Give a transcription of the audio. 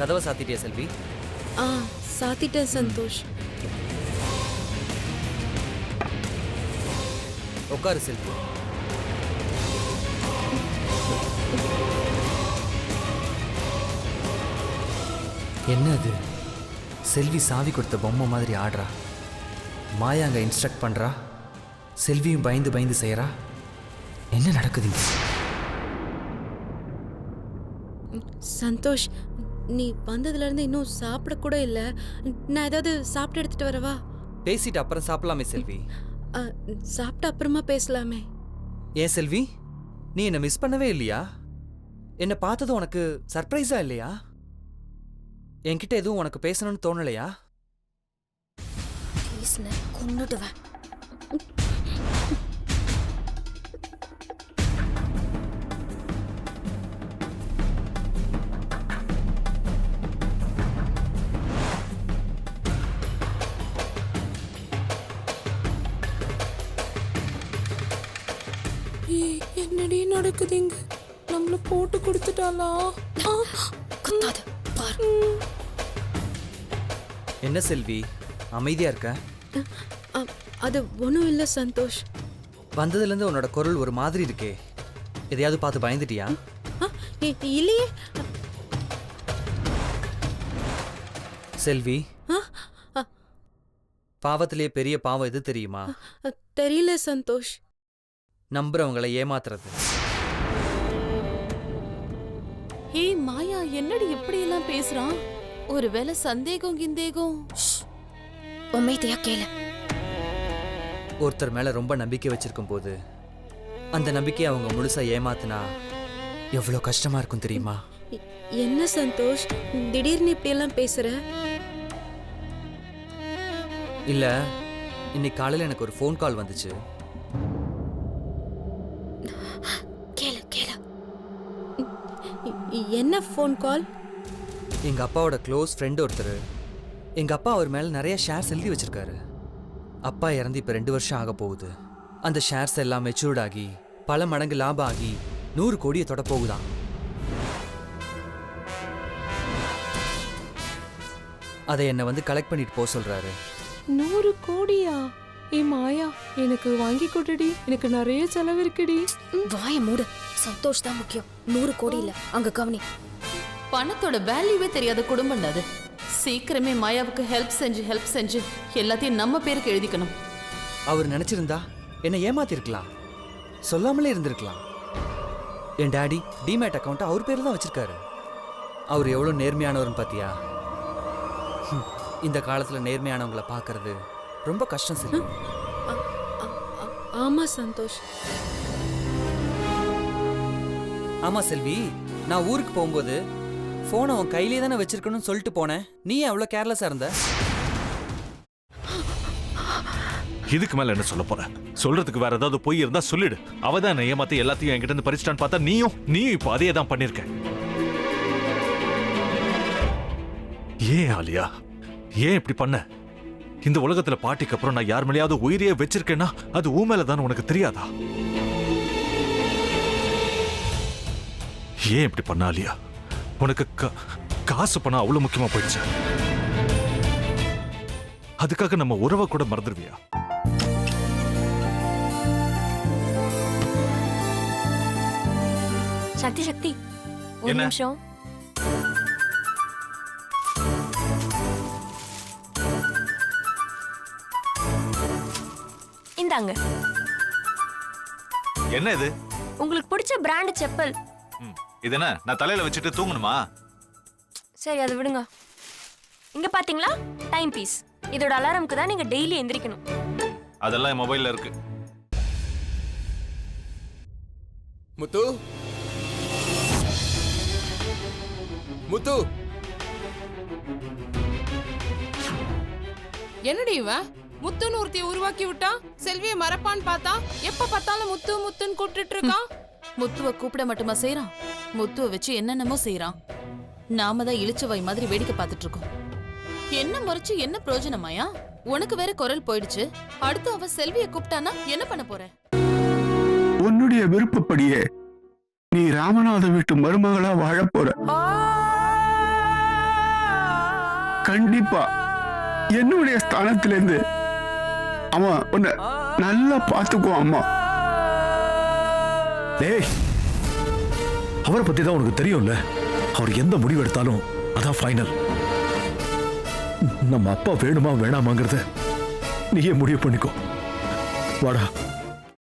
கதவை சாத்திட்டியா செல்வி? ஆ சாத்திட்டேன் சந்தோஷ். உட்காரு செல்வி. என்ன அது? செல்வி சாவி கொடுத்த பொம்மை மாதிரி ஆடுறா. மாயா அங்கே இன்ஸ்ட்ரக்ட் பண்ணுறா. செல்வியும் பயந்து பயந்து செய்கிறா. என்ன நடக்குதுங்க? சந்தோஷ், நீ வந்ததுலேருந்து இன்னும் சாப்பிட கூட இல்லை. நான் ஏதாவது சாப்பிட்டு எடுத்துட்டு வரவா? பேசிட்டு அப்புறம் சாப்பிடலாமே செல்வி. சாப்பிட்ட அப்புறமா பேசலாமே. ஏன் செல்வி, நீ என்னை மிஸ் பண்ணவே இல்லையா? என்னை பார்த்தது உனக்கு சர்ப்ரைஸா இல்லையா? என்கிட்ட எதுவும் உனக்கு பேசணும்னு தோணலையா? கொன்னுடுவேன். என்னடி நடக்குதுங்க? நம்மள போட்டு கொடுத்துட்டாளா? என்ன செல்வி அமைதியா இருக்க? அது ஒன்றும் இல்லை சந்தோஷ். வந்ததுலேருந்து உன்னோட குரல் ஒரு மாதிரி இருக்கே. எதையாவது பார்த்து பயந்துட்டியா? இல்லையே செல்வி, பாவத்திலேயே பெரிய பாவம் எது தெரியுமா? தெரியல சந்தோஷ். நம்புறவங்களை ஏமாத்துறது. ஹே மாயா, என்னடி எப்படி எல்லாம் பேசுறான்? ஒருவேளை சந்தேகம் கிந்தேகம்? உண்மையா கேளு. ஒருத்தர் மேல ரொம்ப நம்பிக்கை வச்சிருக்கும் போது அந்த நம்பிக்கையை அவங்க முழுசா ஏமாத்தினா எவ்வளவு கஷ்டமா இருக்கும் தெரியுமா? என்ன சந்தோஷ், திடீர்னு இப்படி எல்லாம் பேசுற? இல்ல, இன்னைக்கு காலையில எனக்கு ஒரு ஃபோன் கால் வந்துச்சு. கேளு கேளு. என்ன ஃபோன் கால்? எங்க அப்பாவோட க்ளோஸ் ஃப்ரெண்ட் ஒருத்தர். எங்க அப்பா அவர் மேல நிறைய ஷேர்ஸ் எழுதி வச்சிருக்காரு. அப்பா இறந்து இப்ப 2 வருஷம் ஆக போகுது. அந்த ஷேர்ஸ் எல்லாம் மெச்சூர்ட் ஆகி பல மடங்கு லாபம் ஆகி 100 கோடியை தொட போகுதான். அதை என்னை வந்து கலெக்ட் பண்ணிட்டு போக சொல்றாரு. 100 கோடியா? ஏ மாயா, எனக்கு வாங்கி கொடுடி, எனக்கு நிறைய செலவு இருக்குடி. வாய மூடு. சந்தோஷ் தான் முக்கியம், 100 கோடி இல்ல. அங்க கவனி. பணத்தோட வேல்யூவே தெரியாத குடும்பம் அது. சீக்கிரமே மாயாவுக்கு ஹெல்ப் செஞ்சு எல்லாத்தையும் நம்ம பேருக்கு எழுதிக்கணும். அவர் நினைச்சிருந்தா என்னை ஏமாத்திருக்கலாம், சொல்லாமலே இருந்திருக்கலாம். என் டாடி டிமேட் அக்கௌண்ட் அவர் பேர்ல தான் வச்சிருக்காரு. அவர் எவ்வளவு நேர்மையானவர்னு பாத்தியா? இந்த காலத்துல நேர்மையானவங்களை பார்க்கறது ரொம்ப கஷ்டம் செல்வி. ஆமா சந்தோஷ். ஆமா செல்வி, நான் ஊருக்கு போகும்போது போனை அவன் கையிலே தானே வச்சிருக்கணும்னு சொல்லிட்டு போனேன். நீ அவ்வளவு கேர்லெஸ்ஸா இருந்த. இதுக்கு மேல என்ன சொல்ல போற? சொல்றதுக்கு வேற ஏதாவது பொய் இருந்தா சொல்லிடு. அவதான் ஏமாத்தி எல்லாத்தையும் என்கிட்ட இருந்து பறிச்சிட்டான்னு பார்த்தா நீயும் இப்போ அதே தான் பண்ணிருக்க. ஏன் ஆலியா, ஏன் இப்படி பண்ண? இந்த உலகத்துல பாட்டிக்கு அப்புறம் நான் யார் மேலேயாவது உயிரையே வச்சிருக்கேன்னா அது ஊ மேலதான் உனக்கு தெரியாதா? ஏன் இப்படி பண்ண ஆலியா? உனக்கு காசு பணம் அவ்வளவு முக்கியமா போயிடுச்சு. அதுக்காக நம்ம உறவை கூட மறந்துடுவியா? சக்தி சக்தி, ஒரு நிமிஷம். இந்தாங்க. என்ன இது? உங்களுக்கு பிடிச்ச பிராண்ட் செப்பல். இது என்ன, நான் தலையில வச்சுட்டு தூங்கணுமா? சரி, அதை விடுங்க. இங்க பாத்தீங்களா, டைம் பீஸ். இதோட அலாரம்க்கு தான் நீங்க டெய்லி எந்திரிக்கணும். அதெல்லாம் என் மொபைல்ல இருக்கு. முத்து, முத்து, என்னடி இவன் முத்துன்னு ஒருத்திய உருவாக்கி விட்டா? செல்வியை மறப்பான்னு பார்த்தா எப்ப பார்த்தாலும் முத்து முத்துன்னு கூப்பிட்டு இருக்கான். முத்துவ கூப்பிட மட்டுமா செய்யறான்? முத்துவ வச்சு என்னென்னமோ செய்யறான். நாம தான் இளிச்சவாய் மாதிரி வேடிக்கை பார்த்துட்டு இருக்கோம். என்ன முறைச்சு என்ன பிரயோஜனமாயா? உனக்கு வேற குரல் போயிடுச்சு. அடுத்து அவ செல்விய கூப்பிட்டானா என்ன பண்ண போற? உன்னுடைய விருப்பப்படியே நீ ராமநாத வீட்டு மருமகளா வாழ போற. கண்டிப்பா என்னுடைய ஸ்தானத்திலிருந்து அவன் உன்னை நல்லா பார்த்துக்குவான் அம்மா. டேய், அவரை பத்தி தான் உனக்கு தெரியும்ல. அவர் எந்த முடிவு எடுத்தாலும் அதான் ஃபைனல். நம்ம அப்பா வேணுமா வேணாமாங்கிறத நீயே முடிவு பண்ணிக்கோ. வாடா.